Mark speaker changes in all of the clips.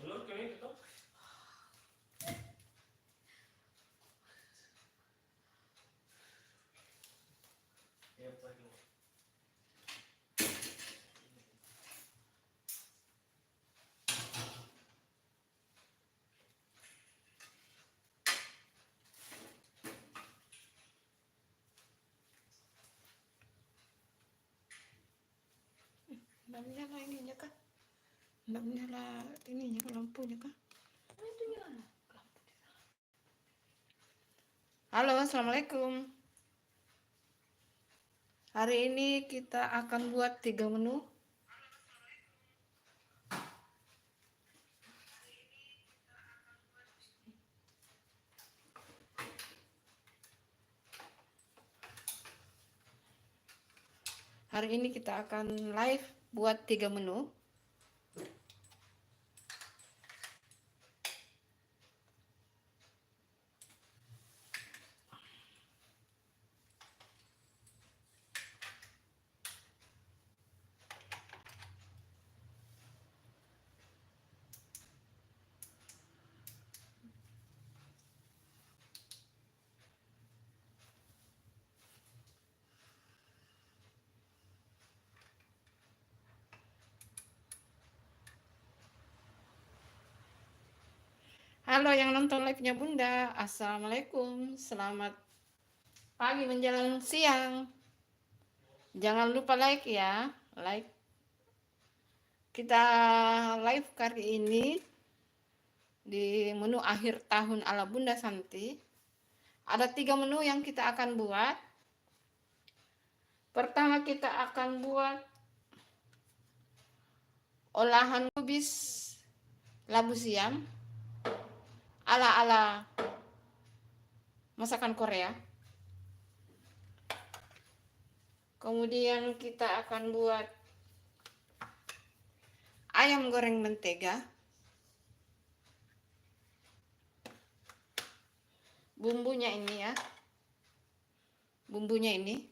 Speaker 1: Telur kini itu. Ya, pagi.
Speaker 2: Nggak menyala ininya kah? Nggak menyala ininya lampunya kah? Itu nyala. Halo, assalamualaikum. Hari ini kita akan buat 3 menu. Hari ini kita akan live buat 3 menu. Halo yang nonton live-nya Bunda, assalamualaikum, selamat pagi menjelang siang. Jangan lupa like ya, like. Kita live kali ini di menu akhir tahun ala Bunda Santi. Ada 3 menu yang kita akan buat. Pertama kita akan buat olahan kubis labu siam ala-ala masakan Korea. Kemudian kita akan buat ayam goreng mentega. Bumbunya ini ya. Bumbunya ini.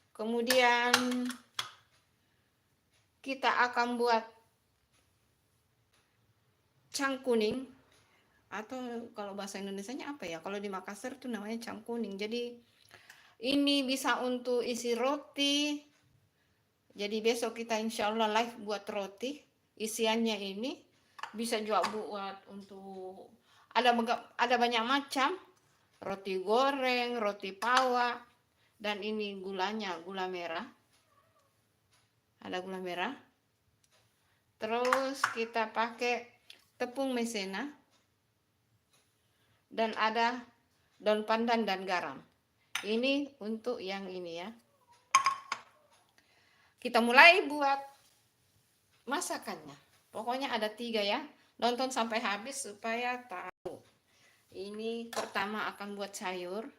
Speaker 2: Kemudian kita akan buat cangkuning, atau kalau bahasa Indonesianya apa ya? Kalau di Makassar itu namanya cangkuning. Jadi ini bisa untuk isi roti. Jadi besok kita insya Allah live buat roti. Isiannya ini bisa juga buat untuk ada banyak macam. Roti goreng, roti pawa, dan ini gulanya, gula merah. Ada gula merah. Terus kita pakai tepung maizena. Dan ada daun pandan dan garam. Ini untuk yang ini ya. Kita mulai buat masakannya. Pokoknya ada 3 ya. Nonton sampai habis supaya tahu. Ini pertama akan buat sayur.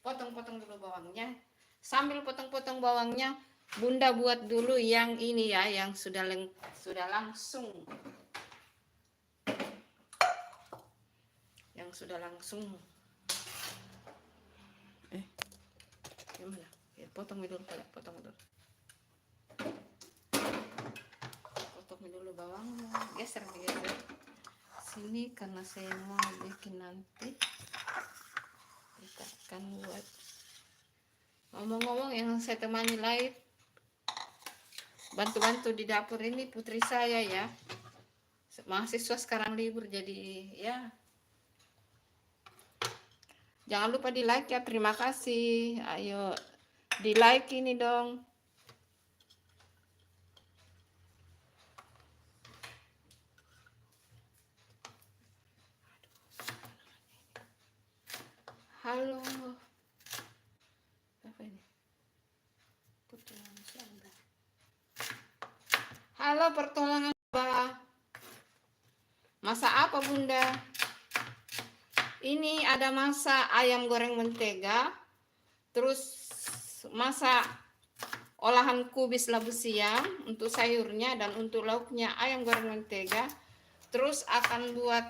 Speaker 2: Potong-potong dulu bawangnya. Sambil potong-potong bawangnya, Bunda buat dulu yang ini ya, yang sudah langsung. Yang sudah langsung. Gimana? Ya, potong dulu Pak, potong dulu. Potong dulu bawangnya. Geser. Sini karena saya mau bikin nanti. Kita akan buat. Ngomong-ngomong yang saya temani live, bantu-bantu di dapur ini putri saya ya. Mahasiswa sekarang libur jadi ya. Jangan lupa di like ya, terima kasih. Ayo di like ini dong. Halo. Apa ini? Halo pertolongan Mbak. Masak apa Bunda? Ini ada masak ayam goreng mentega. Terus masak olahan kubis labu siam untuk sayurnya, dan untuk lauknya ayam goreng mentega. Terus akan buat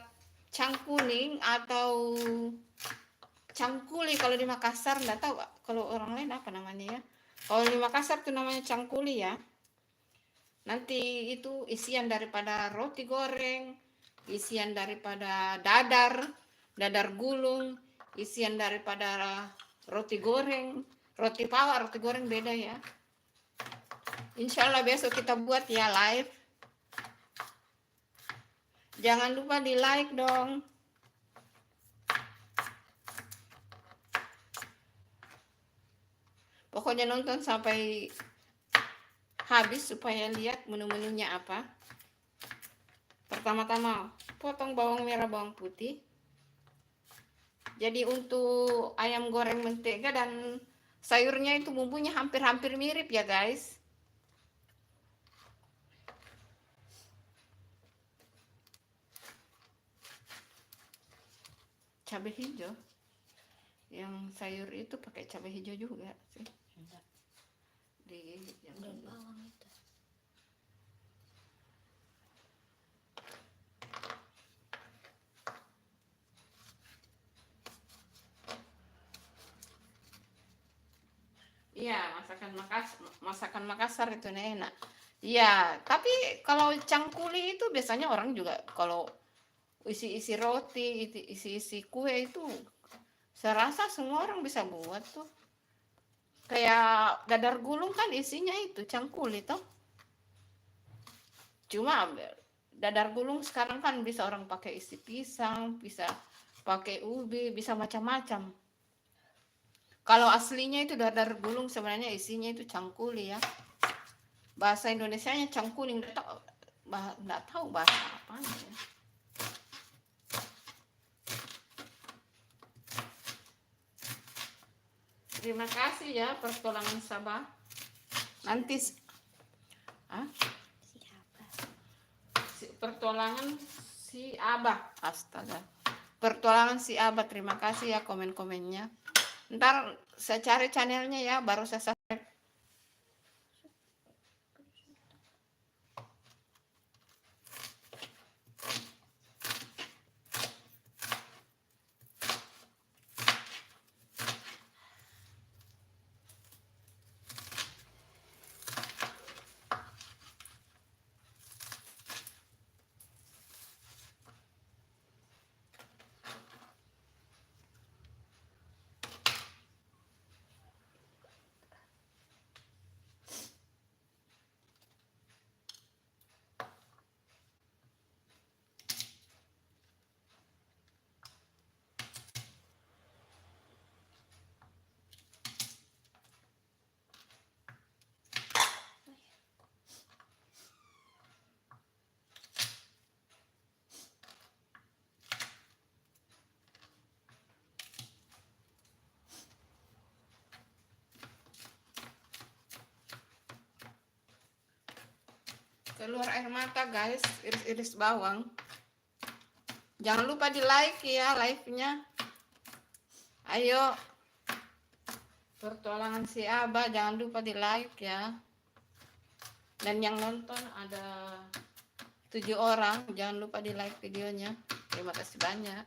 Speaker 2: cangkuning atau cangkuli kalau di Makassar, enggak tahu kalau orang lain apa namanya ya. Kalau di Makassar tuh namanya cangkuli ya. Nanti itu isian daripada roti goreng, isian daripada dadar gulung, isian daripada roti goreng, roti pawar, roti goreng beda ya. Insya Allah besok kita buat ya live. Jangan lupa di like dong. Pokoknya nonton sampai habis supaya lihat menu-menunya apa. Pertama-tama potong bawang merah, bawang putih. Jadi untuk ayam goreng mentega dan sayurnya itu bumbunya hampir-hampir mirip ya guys. Cabai hijau. Yang sayur itu pakai cabai hijau juga sih.
Speaker 3: Enggak.
Speaker 2: Di yang
Speaker 3: Dan bawang itu.
Speaker 2: Iya, masakan Makassar itu enak. Iya, tapi kalau cangkuli itu biasanya orang juga kalau isi-isi roti, isi-isi kue itu saya rasa semua orang bisa buat tuh. Kayak dadar gulung kan isinya itu cangkuli toh. Cuma dadar gulung sekarang kan bisa orang pakai isi pisang, bisa pakai ubi, bisa macam-macam. Kalau aslinya itu dadar gulung sebenarnya isinya itu cangkuli ya. Bahasa Indonesianya cangkuning, nggak tahu bahasa apa ya. Terima kasih ya pertolongan Sabah. Nanti
Speaker 3: Siapa?
Speaker 2: Pertolongan si Abah, astaga. Pertolongan si Abah, terima kasih ya komen-komennya. Ntar saya cari channelnya ya, baru saya subscribe. Keluar air mata guys, iris-iris bawang. Jangan lupa di like ya live-nya. Ayo. Pertolongan si Abah, jangan lupa di like ya. Dan yang nonton ada 7 orang, jangan lupa di like videonya. Terima kasih banyak.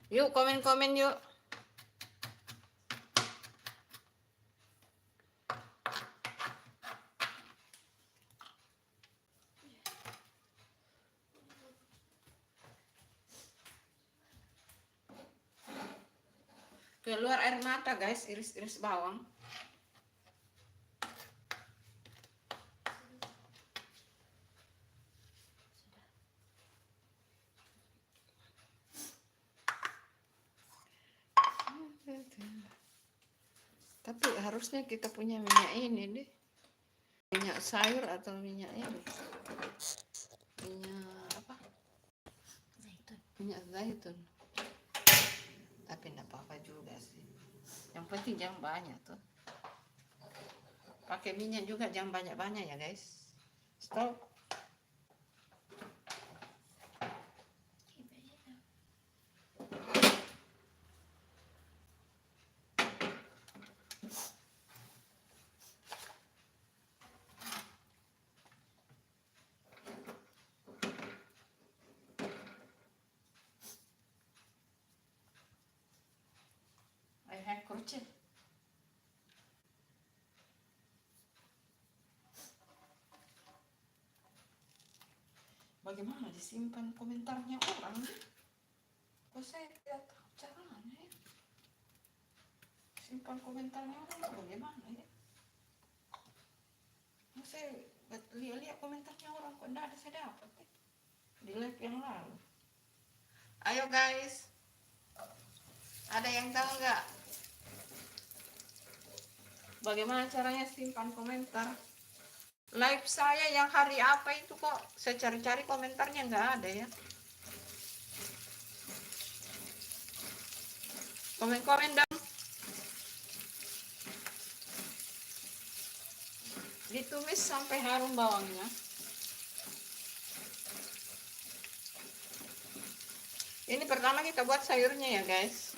Speaker 2: Yuk komen-komen yuk. Keluar air mata guys, iris-iris bawang. Tapi harusnya kita punya minyak ini deh. Minyak sayur atau minyak ini. Minyak apa?
Speaker 3: Zaitun.
Speaker 2: Minyak zaitun. Tapi enggak apa-apa juga sih. Yang penting jangan banyak tuh. Pakai minyak juga jangan banyak-banyak ya guys. Stop. Air Krucil. Bagaimana disimpan komentarnya orang? Kok saya tidak tahu caranya ya. Simpan komentarnya orang bagaimana ya? Saya lihat komentarnya orang kok tidak ada saya dapat ya. Di live yang lalu. Ayo guys, ada yang tahu nggak bagaimana caranya simpan komentar? Live saya yang hari apa itu kok saya cari-cari komentarnya nggak ada ya. Komen-komen dong. Ditumis sampai harum bawangnya. Ini pertama kita buat sayurnya ya guys.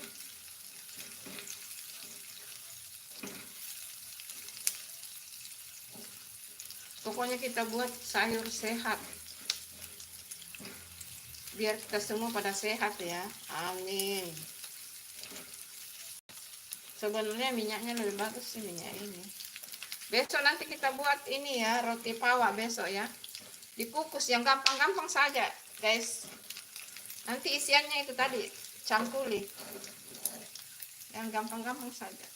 Speaker 2: Pokoknya kita buat sayur sehat. Biar kita semua pada sehat ya. Amin. Sebenarnya minyaknya lebih bagus sih minyak ini. Besok nanti kita buat ini ya, roti pawa besok ya. Dikukus yang gampang-gampang saja guys. Nanti isiannya itu tadi, cangkuli. Yang gampang-gampang saja.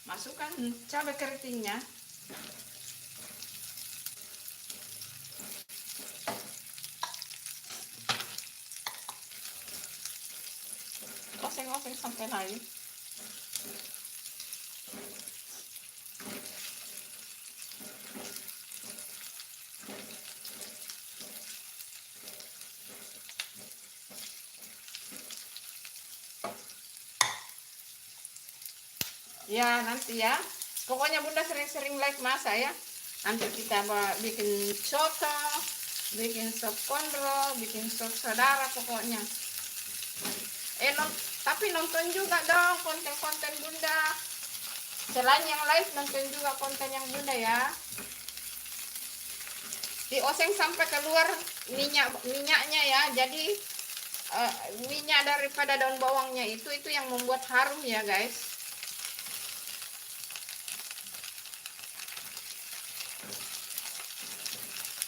Speaker 2: Masukkan cabai keritingnya. Oseng-oseng sampai layu. Ya nanti ya, pokoknya bunda sering-sering like masak ya. Nanti kita bikin soto, bikin sop kondro, bikin sop saudara pokoknya. Tapi nonton juga dong konten-konten bunda. Selain yang live nonton juga konten yang bunda ya. Dioseng sampai keluar minyaknya ya. Jadi minyak daripada daun bawangnya itu yang membuat harum ya guys.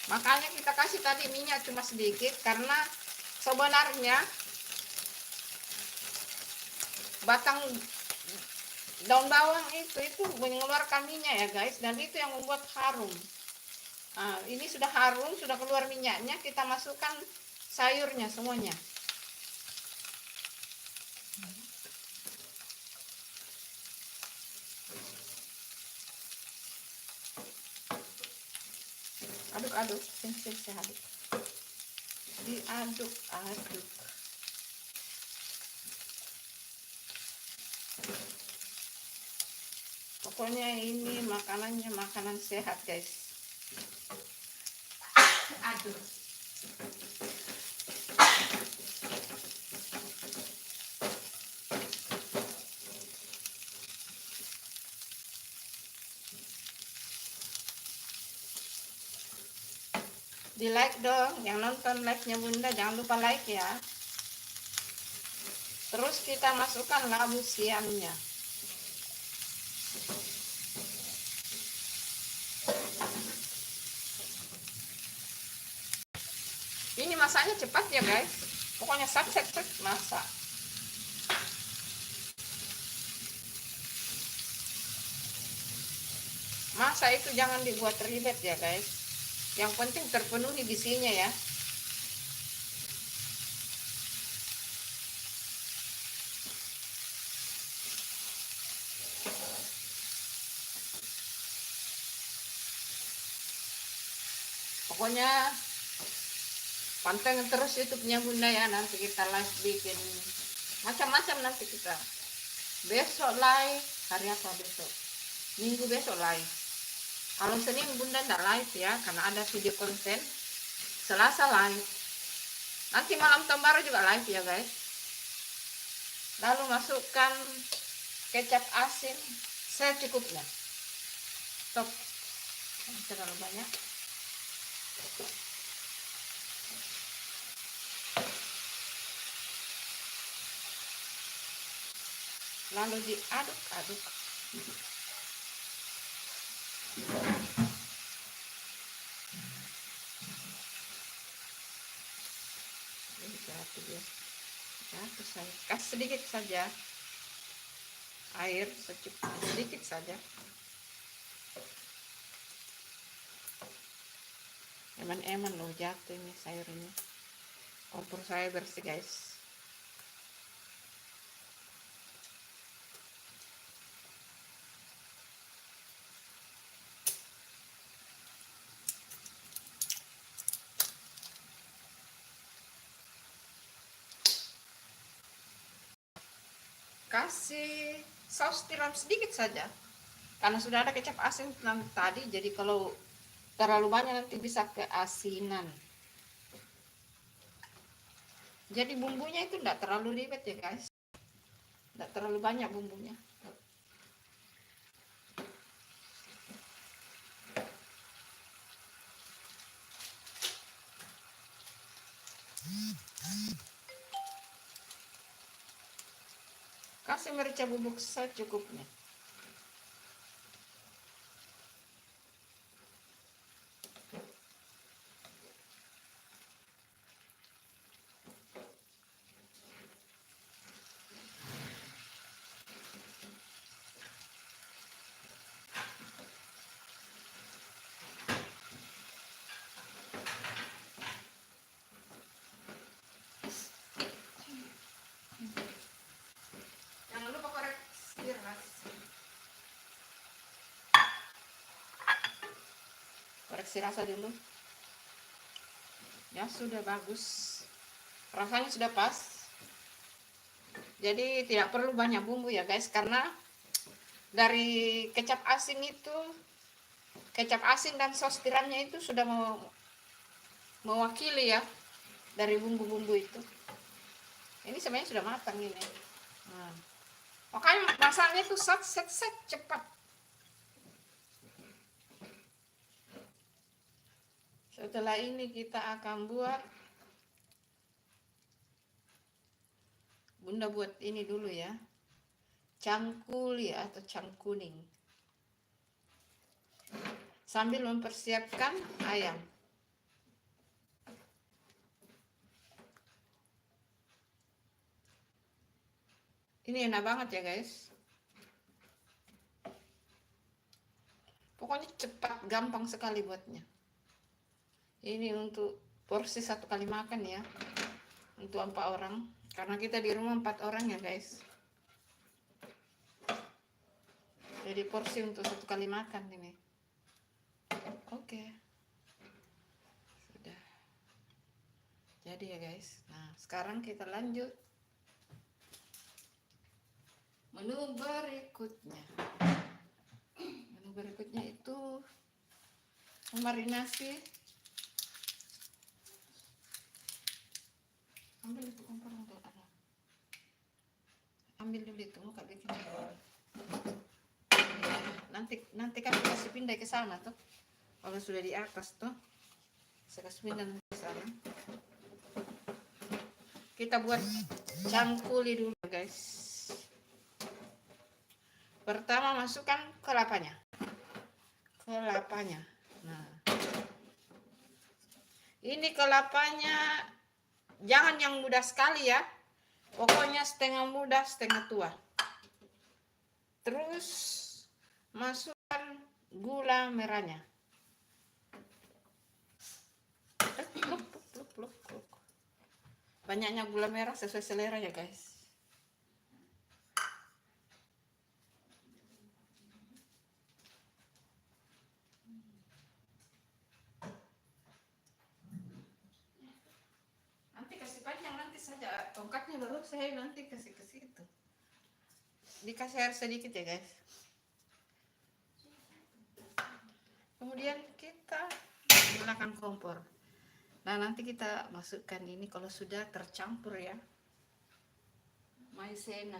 Speaker 2: Makanya kita kasih tadi minyak cuma sedikit karena sebenarnya batang daun bawang itu mengeluarkan minyak ya guys, dan itu yang membuat harum. Nah, ini sudah harum, sudah keluar minyaknya, kita masukkan sayurnya semuanya. Aduk-aduk, saya aduk. Diaduk-aduk. Pokoknya ini makanannya makanan sehat guys. Aduk. Di like dong, yang nonton live-nya bunda jangan lupa like ya. Terus kita masukkan labu siamnya. Ini masaknya cepat ya guys, pokoknya set masak. Masak itu jangan dibuat ribet ya guys. Yang penting terpenuhi gizinya ya. Pokoknya pantengin terus YouTube-nya bunda ya. Nanti kita live bikin macam-macam nanti kita. Besok live, hari apa besok? Minggu besok live. Kalau Senin bunda enggak live ya, karena ada video konten. Selasa live. Nanti malam tahun baru juga live ya guys. Lalu masukkan kecap asin secukupnya. Stop. Terlalu banyak. lalu diaduk-aduk. Ini jatuh ya, jatuh saya. Kasih sedikit saja air, sedikit saja. Eman-eman loh jatuh ini sayur ini. Kompor saya bersih guys. Kasih saus tiram sedikit saja karena sudah ada kecap asin tadi, jadi kalau terlalu banyak nanti bisa keasinan. Jadi bumbunya itu tidak terlalu ribet ya guys, tidak terlalu banyak bumbunya. Kasih merica bubuk secukupnya. Jangan lupa koreksi rasa. Koreksi rasa dulu. Ya sudah bagus. Rasanya sudah pas. Jadi tidak perlu banyak bumbu ya guys, karena dari kecap asin itu, kecap asin dan saus tiramnya itu sudah mewakili ya dari bumbu-bumbu itu. Ini sebenarnya sudah matang ini. Nah, makanya masaknya itu set cepat. Setelah ini kita akan buat, Bunda buat ini dulu ya, cangkuli atau cangkuning, sambil mempersiapkan ayam. Ini enak banget ya guys, pokoknya cepat, gampang sekali buatnya. Ini untuk porsi 1 kali makan ya, untuk 4 orang, karena kita di rumah 4 orang ya guys. Jadi porsi untuk 1 kali makan ini. Oke, sudah jadi ya guys. Nah sekarang kita lanjut menu berikutnya. Menu berikutnya itu marinasi. Ambil itu kompor untuk anak. Ambil dulu itu, muka bikin. Nanti kan kasih pindah ke sana tuh. Kalau sudah di atas tuh, saya kasih pindah ke sana. Kita buat cangkuli dulu guys. Pertama masukkan kelapanya. Nah, ini kelapanya jangan yang muda sekali ya, pokoknya setengah muda setengah tua. Terus masukkan gula merahnya. Banyaknya gula merah sesuai selera ya guys. Nanti kasih panjang nanti saja tongkatnya, baru saya nanti kasih ke situ. Dikasih air sedikit ya guys. Kemudian kita gunakan kompor. Nah nanti kita masukkan ini kalau sudah tercampur ya, maizena.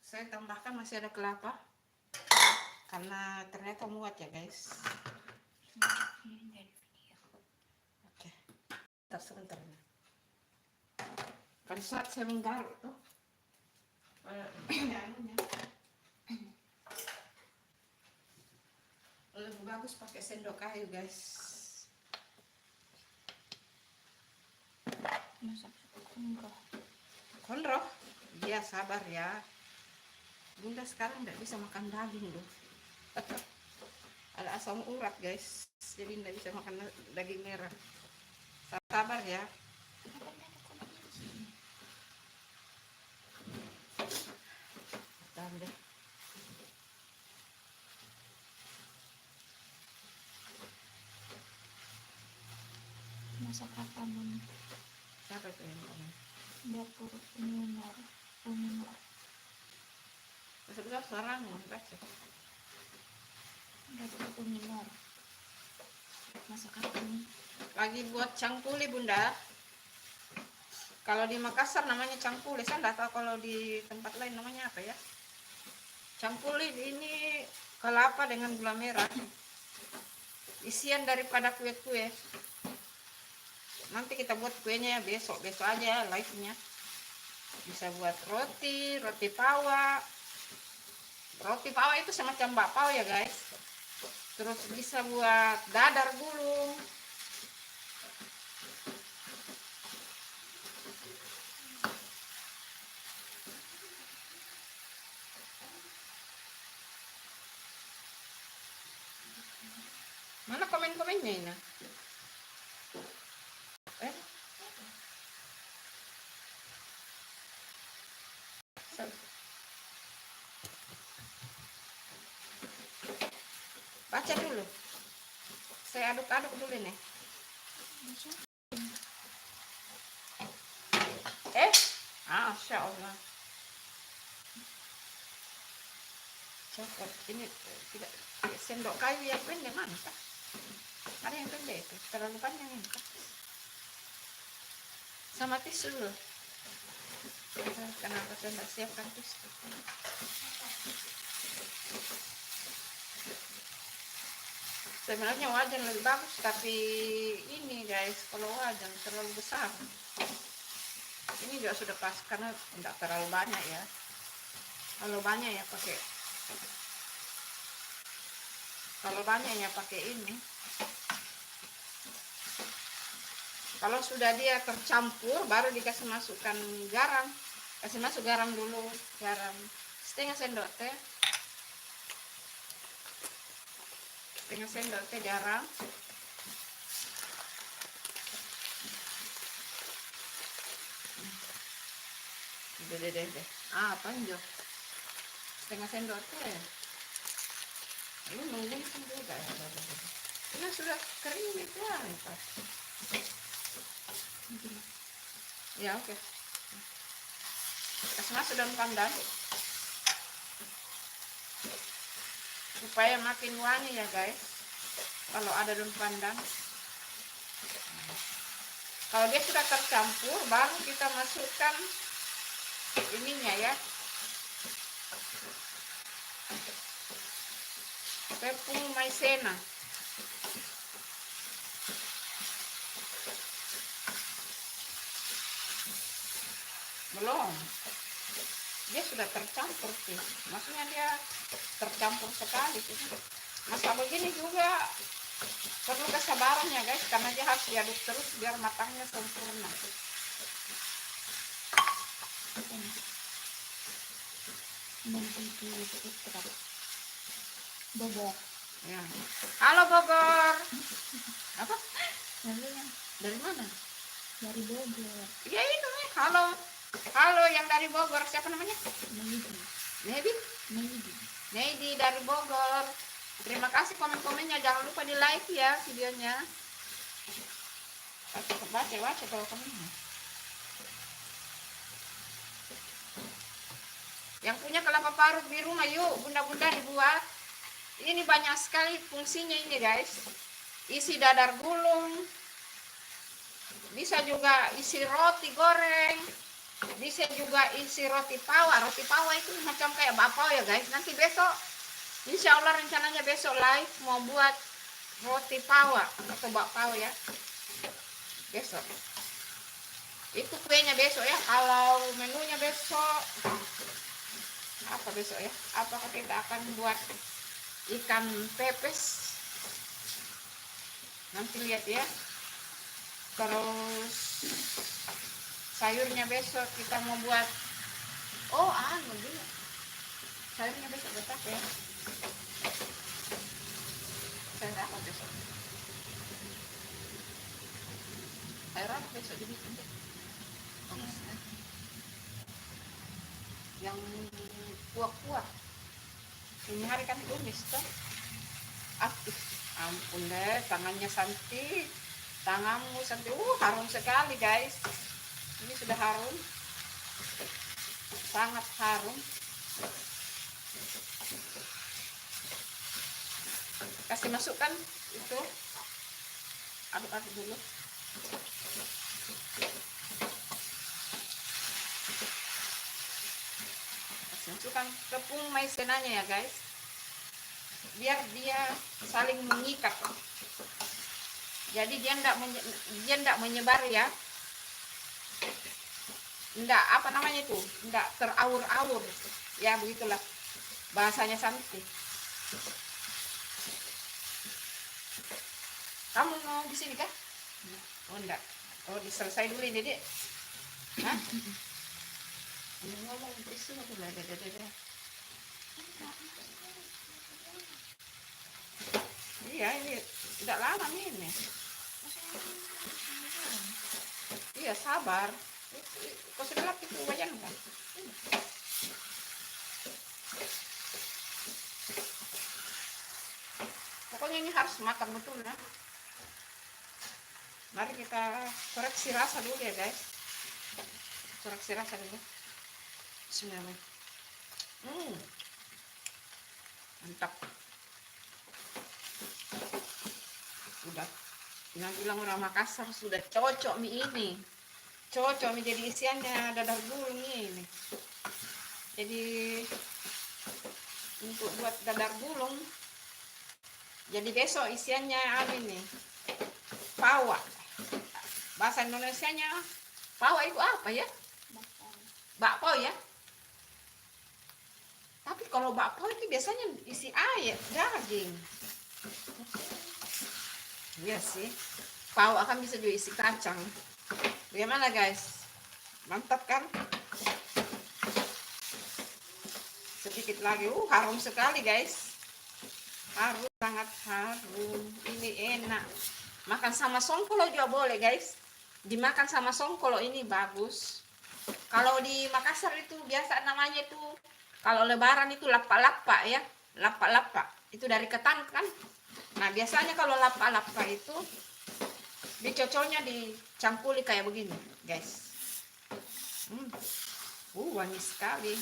Speaker 2: Saya tambahkan masih ada kelapa karena ternyata muat ya guys. Oke, sebentar. Pada saat saya menggaruk tuh anunya lebih bagus pakai sendok kayu guys.
Speaker 3: Masak enggak.
Speaker 2: Konro, dia sabar ya. Bunda sekarang tidak bisa makan daging loh. Ada asam urat guys, jadi tidak bisa makan daging merah. Sabar ya. Tahan deh.
Speaker 3: Masak apa nih?
Speaker 2: Siapa tuh yang ngomong?
Speaker 3: Dapur Uminar.
Speaker 2: Besar sekarang baca.
Speaker 3: Dapur Uminar. Masak apa nih?
Speaker 2: Lagi buat cangkuli bunda. Kalau di Makassar namanya cangkuli, saya nggak tahu kalau di tempat lain namanya apa ya. Cangkuli ini kelapa dengan gula merah. Isian daripada kue-kue. Nanti kita buat kuenya ya besok aja ya live-nya. Bisa buat roti pawa. Roti pawa itu semacam bakpao ya guys. Terus bisa buat dadar gulung. Mana komen-komennya ini? Baca dulu. Saya aduk-aduk dulu nih. Masya Allah. Coklat ini tidak sendok kayu yang pendek mana kak? Ada yang pendek itu, terlalu panjang ini kak. Sama tisu dulu. Kenapa saya tidak siapkan tisu? Sebenarnya wajan lebih bagus, tapi ini guys, kalau wajan terlalu besar. Ini juga sudah pas karena tidak terlalu banyak ya. Kalau banyak ya pakai. Kalau banyak ya pakai ini. Kalau sudah dia tercampur, baru dikasih masukkan garam. Kasih masuk garam dulu, garam setengah sendok teh. Setengah sendok teh garam. Deh. Panjang. Setengah sendok teh. Ini mungkin juga ya. Ini sudah kering itu ya. Ya oke. Kasih masuk dalam kandang. Supaya makin wangi ya guys. Kalau ada daun pandan. Kalau dia sudah tercampur, baru kita masukkan ininya ya. Tepung maizena. Belum. Dia sudah tercampur sih. Maksudnya dia tercampur sekali sih. Masak begini juga perlu kesabaran ya guys, karena dia harus diaduk terus biar matangnya sempurna.
Speaker 3: Bogor.
Speaker 2: Ya. Halo Bogor. Apa? Dari mana?
Speaker 3: Dari Bogor.
Speaker 2: Ya itu nih. Halo. Halo yang dari Bogor. Siapa namanya? Neidi dari Bogor. Terima kasih komen-komennya. Jangan lupa di like ya videonya. Baca kalau komennya. Yang punya kelapa parut di rumah yuk bunda-bunda dibuat. Ini banyak sekali fungsinya ini guys. Isi dadar gulung. Bisa juga isi roti goreng. Bisa juga isi roti pawa. Roti pawa itu macam kayak bakpao ya guys. Nanti besok insya Allah rencananya besok live mau buat roti pawa atau bakpao ya. Besok. Itu kuenya besok ya. Kalau menunya besok apa besok ya? Apakah kita akan buat ikan pepes? Nanti lihat ya. Terus sayurnya besok kita mau buat dulu. Sayurnya besok buat apa ya? Sayur apa besok? Sayur apa besok dibikin deh? Yang kuah-kuah. Ini hari kan tumis toh. Ampun deh, tangannya Santi. Tanganmu Santi, harum sekali guys. Ini sudah harum. Sangat harum. Kasih masukkan itu. Aduk-aduk dulu. Masukkan tepung maizenanya ya guys, biar dia saling mengikat, jadi dia enggak menyebar ya, enggak apa namanya itu, enggak teraur-aur ya, begitulah bahasanya Santi. Kamu mau di sini kah? Oh enggak, diselesai dulu ini dek. Hah? Ngomong isu aku lah, iya ini tidak lama nih ini. Iya sabar, kau sudah lapis itu wajan kan? Pokoknya ini harus matang betul ya. Mari kita koreksi rasa dulu ya guys, koreksi rasa dulu. Bismillahirrahmanirrahim. Mantap. Udah bilang orang Makassar sudah cocok mie ini. Cocok mie, jadi isiannya dadar gulung ini. Jadi untuk buat dadar gulung, jadi besok isiannya ini pawa. Bahasa Indonesianya pawa itu apa ya? Bakpao ya. Tapi kalau bakpao itu biasanya isi ayam, daging. Iya sih. Pao akan bisa juga isi kacang. Bagaimana guys? Mantap kan? Sedikit lagi. Harum sekali guys. Harum, sangat harum. Ini enak. Makan sama songkolo juga boleh guys. Dimakan sama songkolo ini bagus. Kalau di Makassar itu biasa namanya itu, kalau lebaran itu lapa-lapa ya, lapa-lapa itu dari ketan kan. Nah biasanya kalau lapa-lapa itu dicocolnya dicampuri kayak begini guys. Wangi sekali.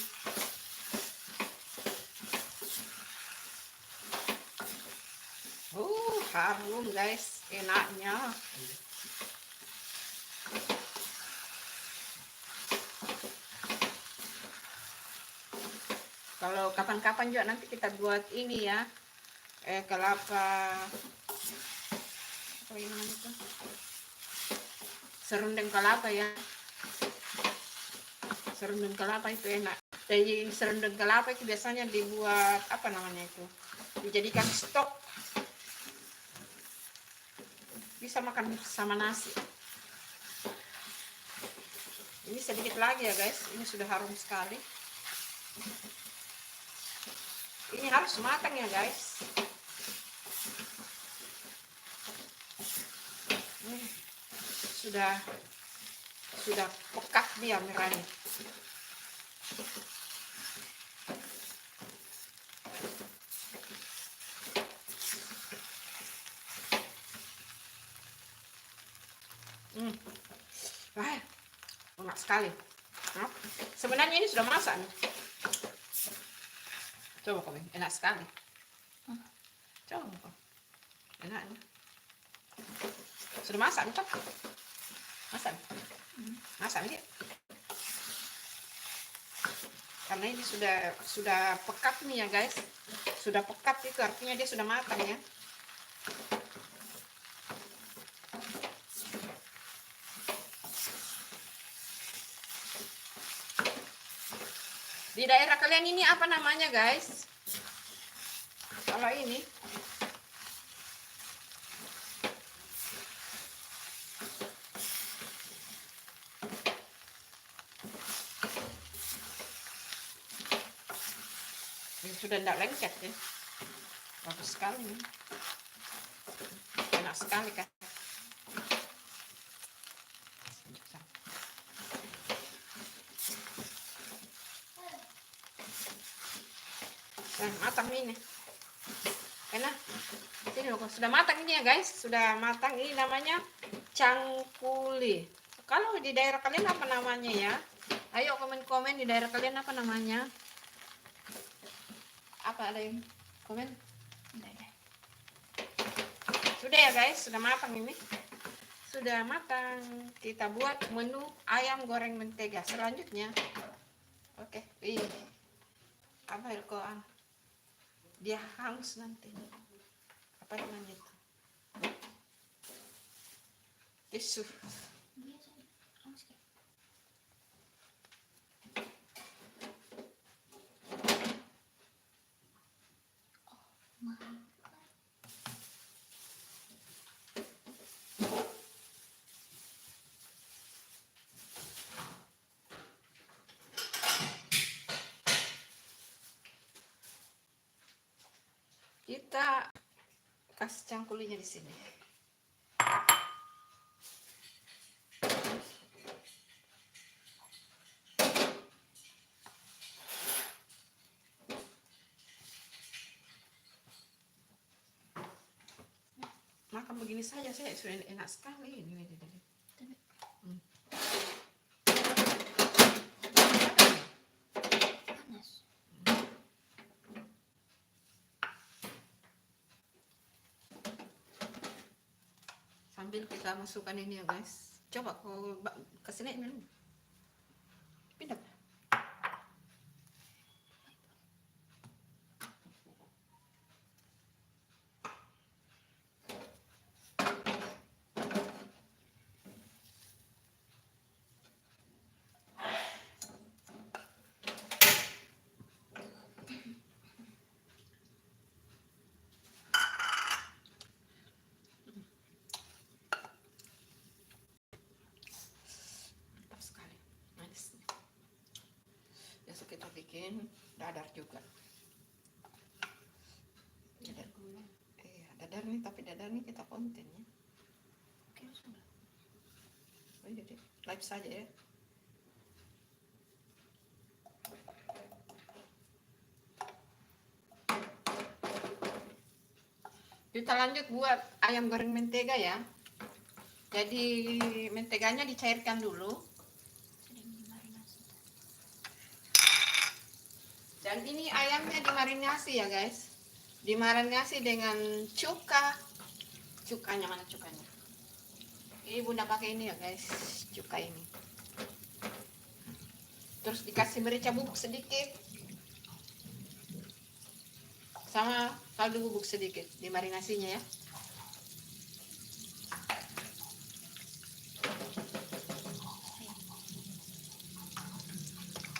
Speaker 2: Harum guys, enaknya. Kalau kapan-kapan juga nanti kita buat ini ya, kelapa, apa ini namanya itu, serundeng kelapa ya. Serundeng kelapa itu enak. Jadi serundeng kelapa itu biasanya dibuat apa namanya itu, dijadikan stok, bisa makan sama nasi. Ini sedikit lagi ya guys, ini sudah harum sekali. Ini harus matang ya guys. Sudah pekat dia merahnya. Wah, enak sekali. Nah, sebenarnya ini sudah masak nih. Coba kau, enak sekali. Coba kau, enak nih. Sudah masak nih, masak nih. Karena ini sudah pekat nih ya guys. Sudah pekat itu artinya dia sudah matang ya. Di daerah kalian ini apa namanya, guys? Kalau ini sudah tidak lengket ya. Bagus sekali. Enak sekali kan. Nah, matang ini. Enak. Sini loh, sudah matang ini ya guys. Sudah matang. Ini namanya cangkuli. Kalau di daerah kalian apa namanya ya? Ayo komen-komen di daerah kalian apa namanya? Apa ada yang komen? Sudah ya guys, sudah matang ini. Sudah matang. Kita buat menu ayam goreng mentega selanjutnya. Oke, apa ilkoan? Dia hangus nanti. Apa namanya itu? Tisu. Kita kasih cangkulinya di sini. Makan begini saja saya sudah enak sekali ini. Sambil kita masukkan ini ya guys. Coba kau kesini minum. Pindah. Kita bikin dadar juga. Dadar gula. Iya, dadar nih, tapi dadar nih kita konten ya. Oke, sudah. Oh, jadi live saja ya. Kita lanjut buat ayam goreng mentega ya. Jadi menteganya dicairkan dulu. Dan ini ayamnya dimarinasi ya guys. Dimarinasi dengan cukanya mana cukanya? Ini bunda pakai ini ya guys, cuka ini. Terus dikasih merica bubuk sedikit. Sama kaldu bubuk sedikit dimarinasinya ya.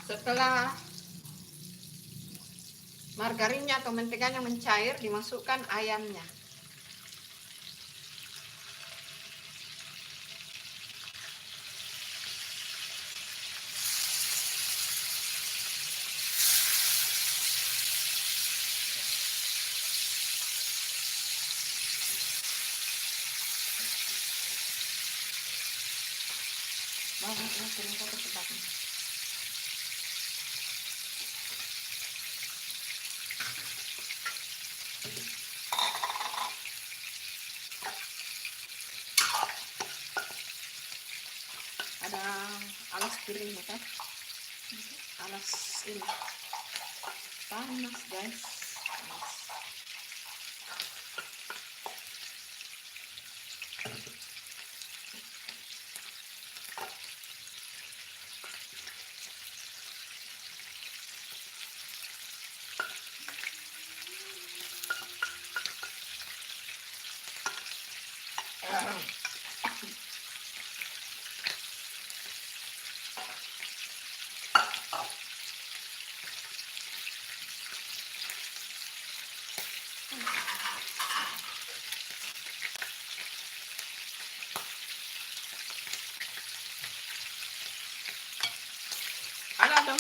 Speaker 2: Setelah margarinnya atau menteganya mencair, dimasukkan ayamnya. Bawang kering satu sebabnya. Ada alas piringnya kan, alas ini panas guys, panas.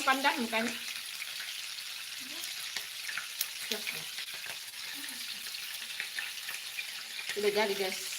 Speaker 2: pandang mukanya. Siap ya. Udah jadi guys.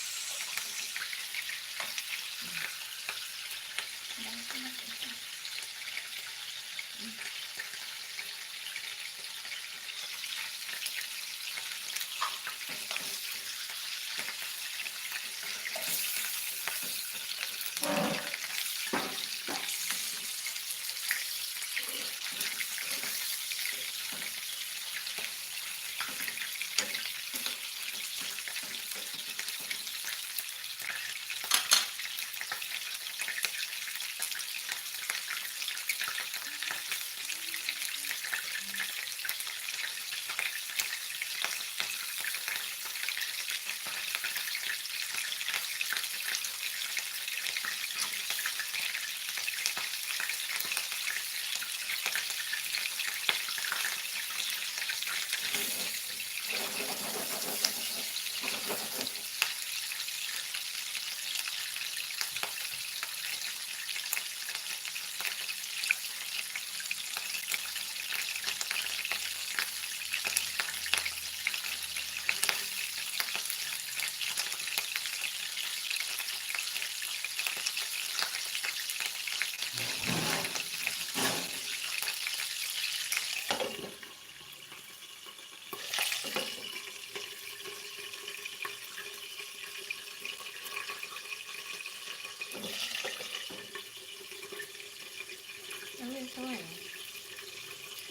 Speaker 2: Ambil semuanya.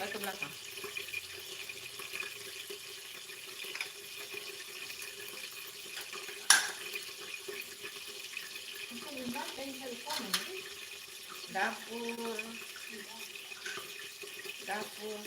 Speaker 2: Balik ke belakang. Dapur, dapur.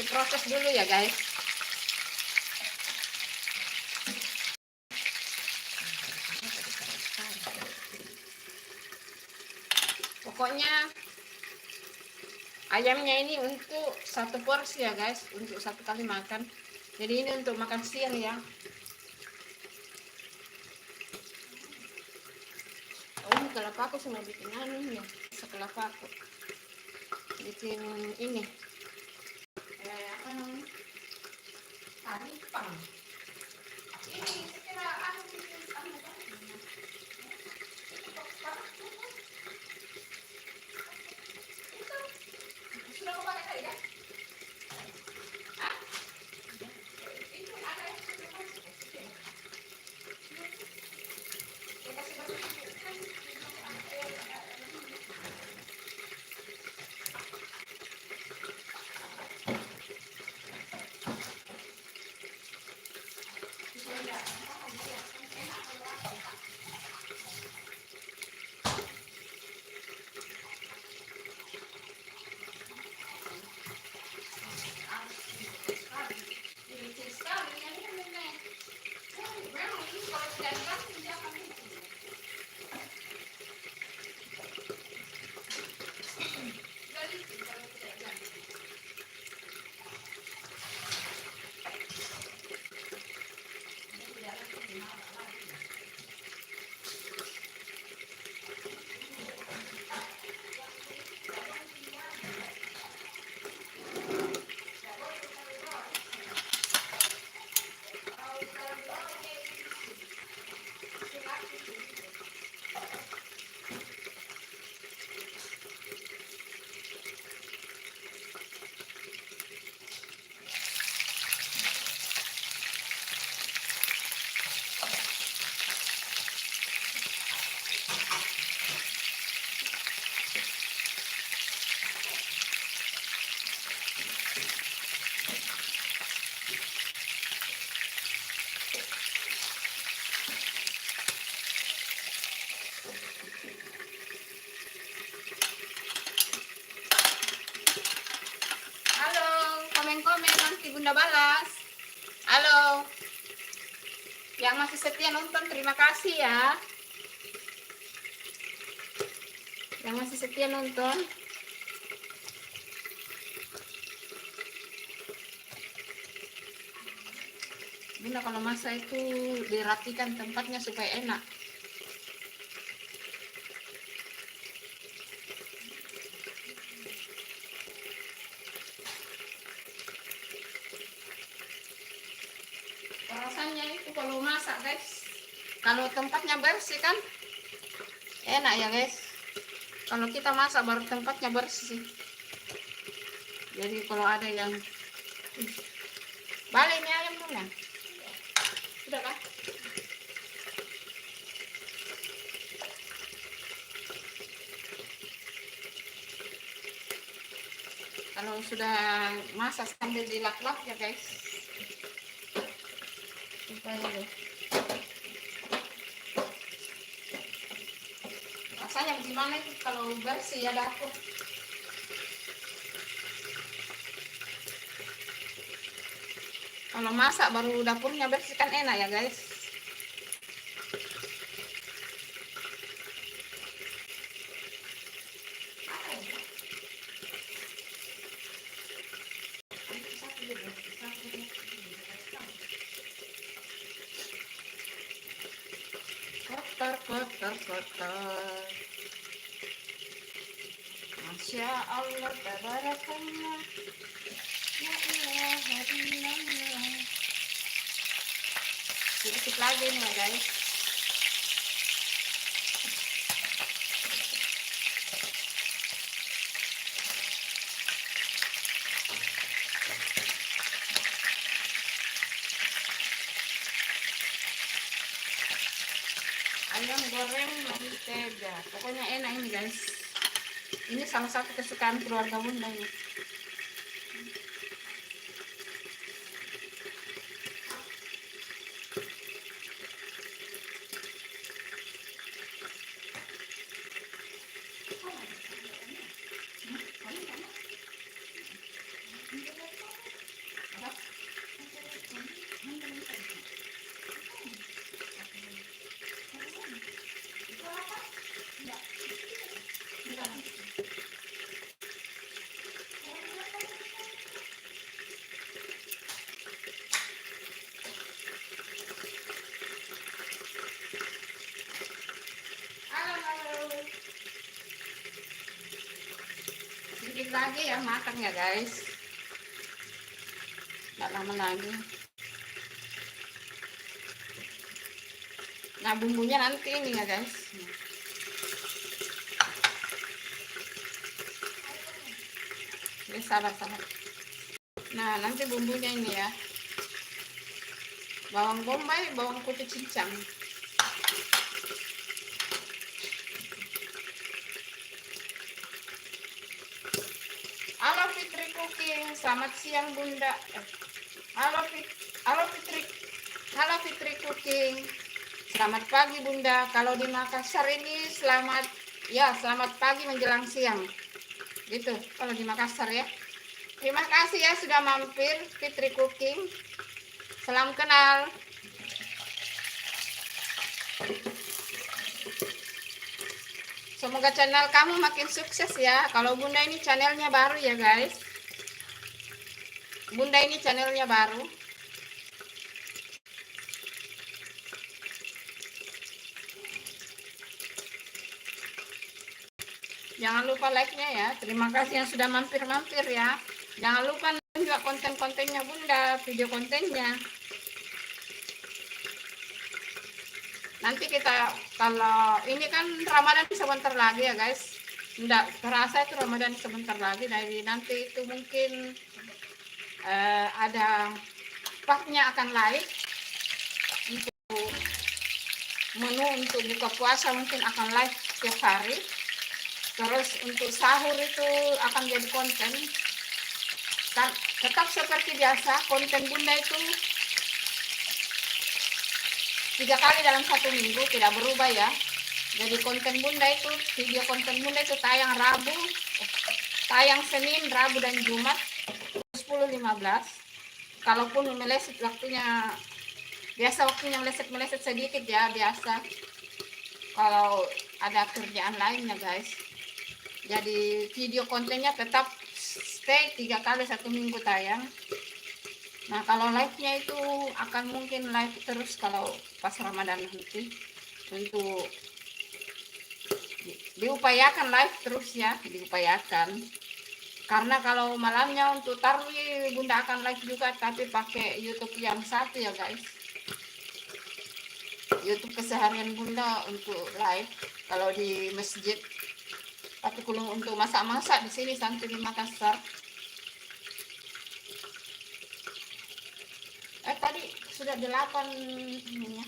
Speaker 2: kasih proses dulu ya guys. Pokoknya ayamnya ini untuk 1 porsi ya guys, untuk 1 kali makan. Jadi ini untuk makan siang ya. Oh, ini kelapa aku cuma bikin anu ya, kelapa aku bikin ini apa namanya, taripang. Ini sekira anu bikin anu kan. Sudah kau pakai tadi kan? Hah? Itu ada yang sudah masuk. Ya kasih masuk. Komen nanti Bunda balas. Halo, yang masih setia nonton terima kasih ya, yang masih setia nonton. Bunda kalau masak itu dirapikan tempatnya supaya enak. Rasanya itu kalau masak guys, kalau tempatnya bersih kan enak ya guys. Kalau kita masak baru tempatnya bersih. Jadi kalau ada yang balik ini ayam Bunda sudah kah? Kalau sudah masak sambil dilap-lap ya guys, supaya rasanya gimana itu kalau bersih ya dapur. Kalau masak baru dapurnya bersih kan enak ya guys. Kotor. Masya Allah, tabarakallah. La ilaha illallah. Sedikit lagi nih ya guys. Ayam goreng mentega, pokoknya enak ini guys. Ini salah satu kesukaan keluarga Bunda ini. lagi ya makan ya guys. Nggak lama lagi. Nah bumbunya nanti ini ya guys. Ini sabar-sabar. Nah nanti bumbunya ini ya. Bawang bombay, bawang putih cincang. Halo Fitri Cooking, selamat siang Bunda. Halo Fitri Cooking. Selamat pagi Bunda. Kalau di Makassar ini selamat pagi menjelang siang. Gitu kalau di Makassar ya. Terima kasih ya sudah mampir Fitri Cooking. Salam kenal. Semoga channel kamu makin sukses ya. Kalau Bunda ini channelnya baru ya guys. Bunda ini channelnya baru. Jangan lupa like-nya ya. Terima kasih yang sudah mampir-mampir ya. Jangan lupa juga konten-kontennya Bunda, video kontennya. Nanti kita, kalau ini kan Ramadan sebentar lagi ya guys. Enggak terasa itu Ramadan sebentar lagi. Dari nanti itu mungkin ada paknya akan live untuk menu untuk buka puasa, mungkin akan live setiap hari. Terus untuk sahur itu akan jadi konten. Tetap seperti biasa, konten Bunda itu 3 kali dalam 1 minggu, tidak berubah ya. Jadi konten Bunda itu, video konten Bunda itu tayang Senin, Rabu dan Jumat 10.15. Kalaupun meleset waktunya, biasa waktunya meleset sedikit ya, biasa. Kalau ada kerjaan lainnya guys. Jadi video kontennya tetap stay 3 kali 1 minggu tayang. Nah kalau live-nya itu akan mungkin live terus kalau pas Ramadan nanti. Untuk diupayakan live terus ya, diupayakan. Karena kalau malamnya untuk tarawih Bunda akan live juga, tapi pakai YouTube yang satu ya guys. YouTube keseharian Bunda untuk live kalau di masjid. Tapi kalau untuk masak-masak di sini sampai di Makassar. Tadi sudah 8 ininya.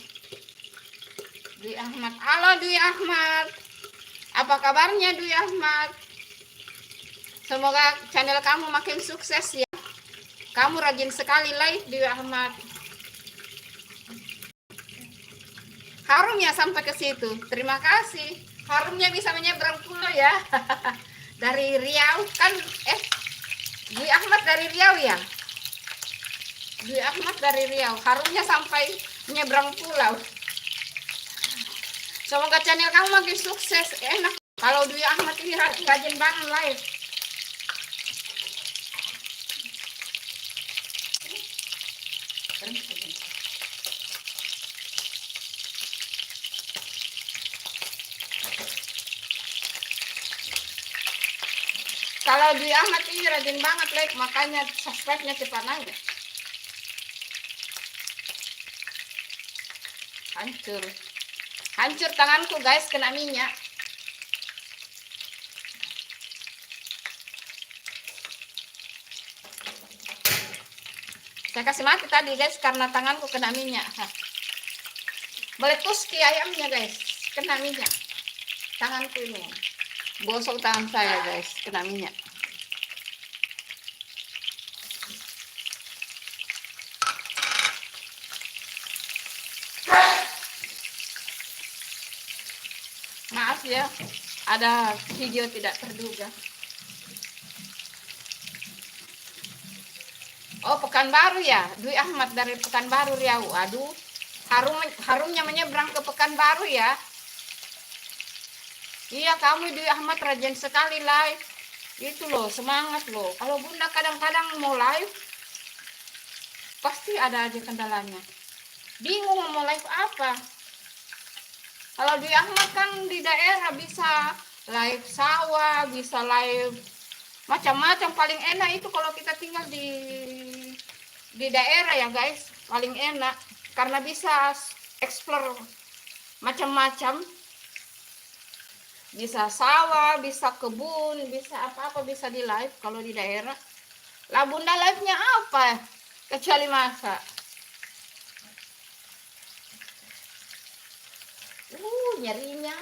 Speaker 2: Dwi Ahmad. Halo Dwi Ahmad. Apa kabarnya Dwi Ahmad? Semoga channel kamu makin sukses ya. Kamu rajin sekali live Dwi Ahmad. Harumnya sampai ke situ. Terima kasih. Harumnya bisa menyeberang pulau ya. Dari Riau kan Dwi Ahmad dari Riau ya. Dwi Ahmad dari Riau. Harumnya sampai menyeberang pulau. Semoga channel kamu makin sukses. Enak kalau Dwi Ahmad ini rajin banget live. Kalau Dwi Ahmad ini rajin banget live, makanya subscribe-nya cepat naik. Hancur tanganku guys, kena minyak. Saya kasih mati tadi guys karena tanganku kena minyak. Meletus ke ayamnya guys, kena minyak. Tanganku ini gosok tangan saya guys, kena minyak. Maaf ya, ada video tidak terduga. Oh, Pekanbaru ya, Dwi Ahmad dari Pekanbaru Riau. Aduh, harumnya menyeberang ke Pekanbaru ya. Iya, kamu Dwi Ahmad rajin sekali live. Itu loh, semangat loh. Kalau Bunda kadang-kadang mau live, pasti ada aja kendalanya. Bingung mau live apa. Kalau Dwi Ahmad kan di daerah bisa live sawah, bisa live Macam-macam, paling enak itu kalau kita tinggal di daerah ya guys, paling enak karena bisa explore macam-macam, bisa sawah, bisa kebun, bisa apa-apa, bisa di live. Kalau di daerah lah bunda, live-nya apa kecuali masak. Nyerinya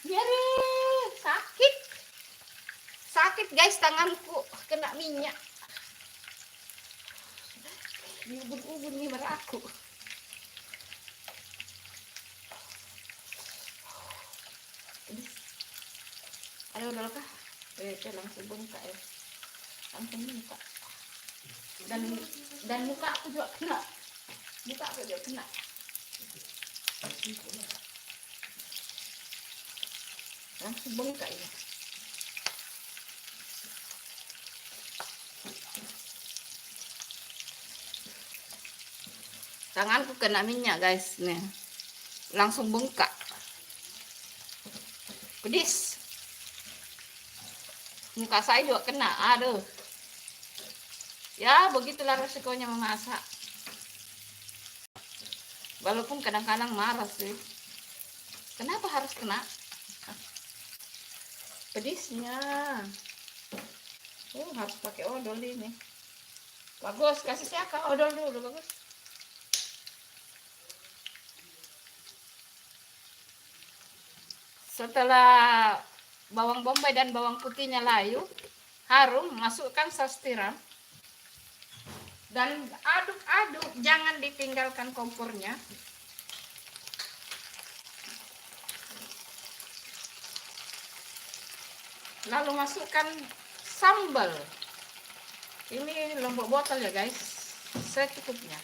Speaker 2: nyeri, sakit guys, tanganku kena minyak, ubun-ubun nih beraku. Ayo udah kah? Langsung bengkak ya, langsung bengkak. Dan muka aku juga kena, langsung bengkak ya. Tanganku kena minyak guys, nih langsung bengkak, pedis. Muka saya juga kena, aduh. Ya begitulah resikonya memasak. Walaupun kadang-kadang marah sih, kenapa harus kena pedisnya. Harus pakai odol ini. Bagus, kasih siapa odol dulu, bagus. Setelah bawang bombay dan bawang putihnya layu, harum, masukkan saus tiram dan aduk-aduk, jangan ditinggalkan kompornya. Lalu masukkan sambal. Ini lombok botol ya guys, secukupnya.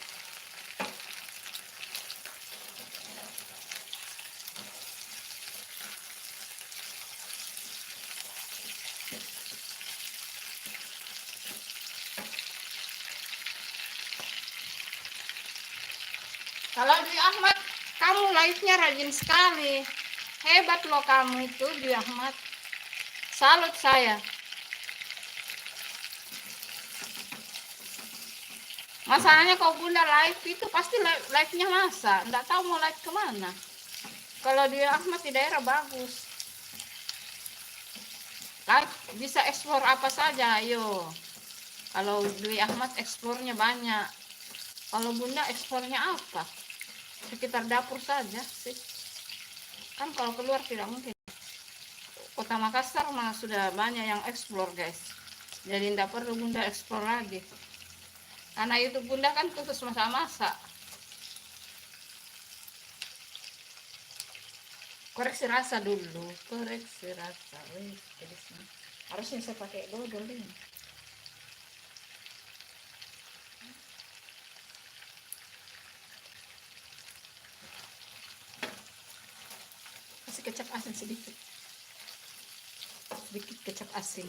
Speaker 2: Kalau Dwi Ahmad, kamu live-nya rajin sekali. Hebat loh kamu itu, Dwi Ahmad. Salut saya. Masalahnya kalau bunda live itu pasti live-nya masa. Nggak tahu mau live kemana. Kalau Dwi Ahmad di daerah bagus. Live bisa explore apa saja, ayo. Kalau Dwi Ahmad eksplornya banyak. Kalau bunda eksplornya apa? Sekitar dapur saja sih. Kan kalau keluar tidak mungkin. Kota Makassar mah sudah banyak yang eksplor guys. Jadi tidak perlu bunda eksplor lagi. Karena YouTube bunda kan khusus masak-masak. Koreksi rasa dulu. Koreksi rasa. Harusnya saya pakai dodol ini. Kasih kecap asin sedikit. Kecap asin.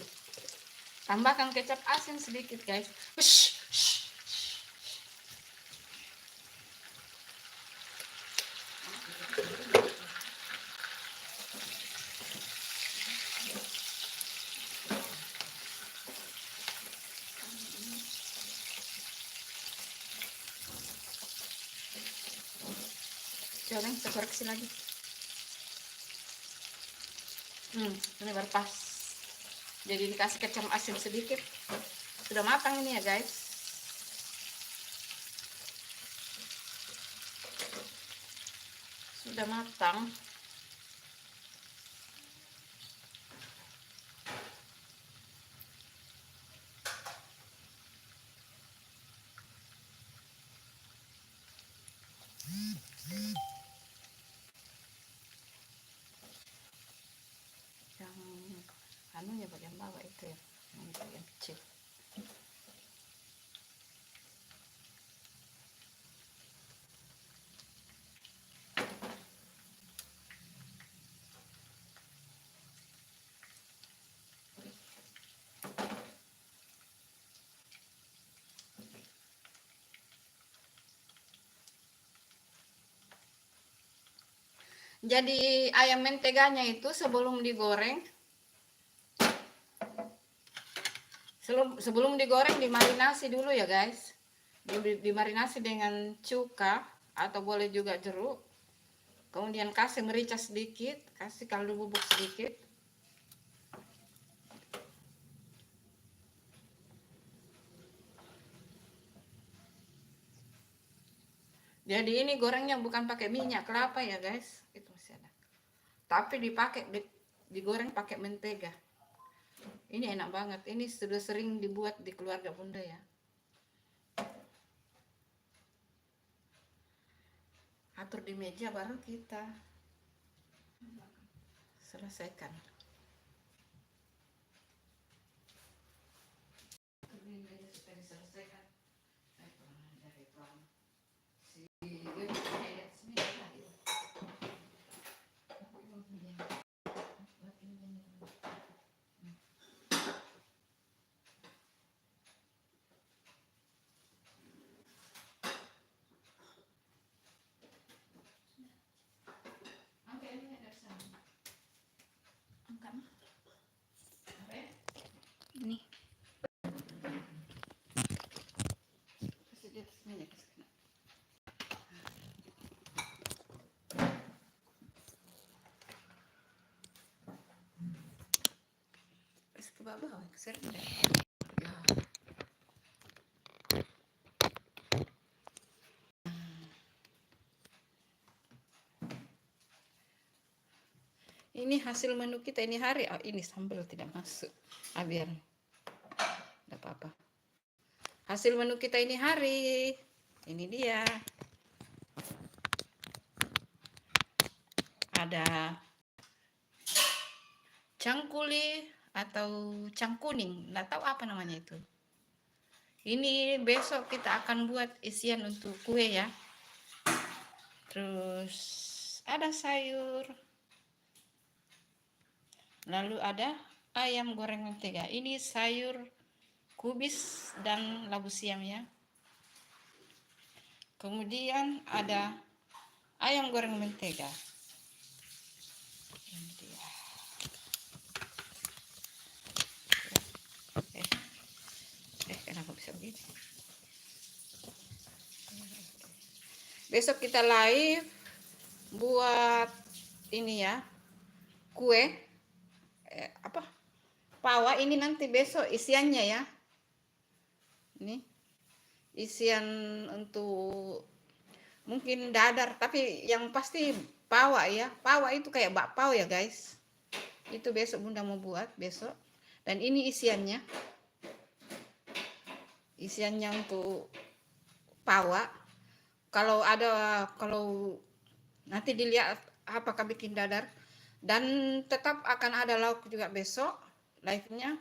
Speaker 2: Tambahkan kecap asin sedikit guys. Goreng, saya koreksi lagi. Ini baru pas. Jadi dikasih kecap asin sedikit. Sudah matang ini ya guys. Sudah matang. Yang anunya bagian bawah itu ya, yang bagian kecil. Jadi ayam menteganya itu sebelum digoreng Sebelum digoreng dimarinasi dulu ya guys. Dimarinasi dengan cuka atau boleh juga jeruk. Kemudian kasih merica sedikit, kasih kaldu bubuk sedikit. Jadi ini gorengnya bukan pakai minyak kelapa ya guys, itu masih ada. Tapi digoreng pakai mentega. Ini enak banget. Ini sudah sering dibuat di keluarga Bunda ya. Atur di meja baru kita selesaikan.
Speaker 3: Ini.
Speaker 2: Ke bawah, sering deh. Ya. Ini hasil menu kita ini hari. Oh, ini sambal tidak masuk. Biar tidak apa-apa. Hasil menu kita ini hari. Ini dia. Ada cangkuli atau cangkuning, nggak tahu apa namanya itu. Ini besok kita akan buat isian untuk kue ya. Terus ada sayur. Lalu ada ayam goreng mentega. Ini sayur kubis dan labu siam ya. Kemudian ada ayam goreng mentega. Ini dia. Kenapa bisa begini? Besok kita live buat ini ya, kue pawa. Ini nanti besok isiannya ya. Ini isian untuk mungkin dadar, tapi yang pasti pawa ya. Pawa itu kayak bakpao ya guys. Itu besok Bunda mau buat besok. Dan ini isiannya. Isiannya untuk pawa. Kalau nanti dilihat apakah bikin dadar. Dan tetap akan ada lauk juga besok live-nya.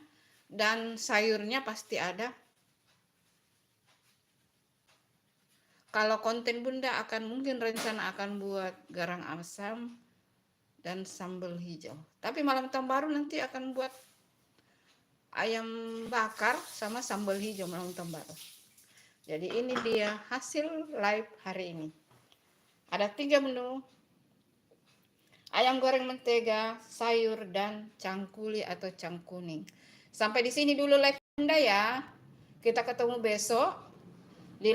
Speaker 2: Dan sayurnya pasti ada. Kalau konten Bunda mungkin rencana akan buat garang asam dan sambal hijau. Tapi malam tahun baru nanti akan buat ayam bakar sama sambal hijau malam tahun baru. Jadi ini dia hasil live hari ini. Ada 3 menu. Ayam goreng mentega, sayur, dan cangkuli atau cangkuning. Sampai di sini dulu live Bunda ya. Kita ketemu besok di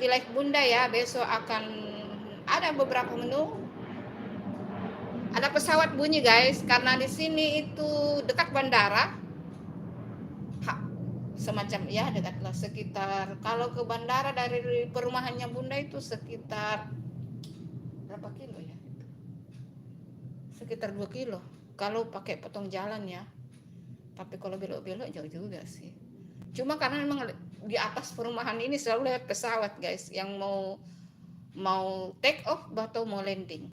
Speaker 2: live Bunda ya. Besok akan ada beberapa menu. Ada pesawat bunyi guys, karena di sini itu dekat bandara. Semacam ya dekatlah, sekitar kalau ke bandara dari perumahannya Bunda itu sekitar berapa kilo ya? Sekitar 2 kilo kalau pakai potong jalan ya. Tapi kalau belok-belok jauh juga sih. Cuma karena memang di atas perumahan ini selalu lihat pesawat guys yang mau take off atau mau landing.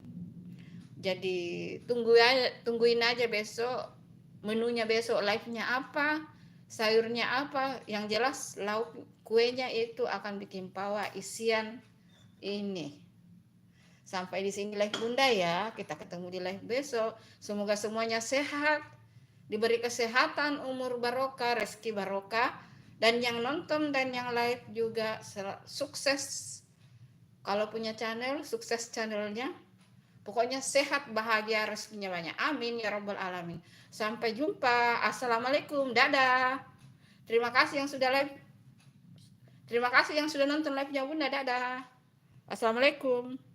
Speaker 2: Jadi tungguin aja besok menunya, besok live-nya apa, sayurnya apa. Yang jelas lauk kuenya itu akan bikin pawa isian ini. Sampai di sini live Bunda ya. Kita ketemu di live besok. Semoga semuanya sehat, diberi kesehatan, umur barokah, rezeki barokah. Dan yang nonton dan yang live juga sukses. Kalau punya channel, sukses channelnya. Pokoknya sehat, bahagia, rezekinya banyak. Amin ya rabbal alamin. Sampai jumpa. Assalamualaikum. Dadah. Terima kasih yang sudah live. Terima kasih yang sudah nonton live-nya Bunda. Dadah. Assalamualaikum.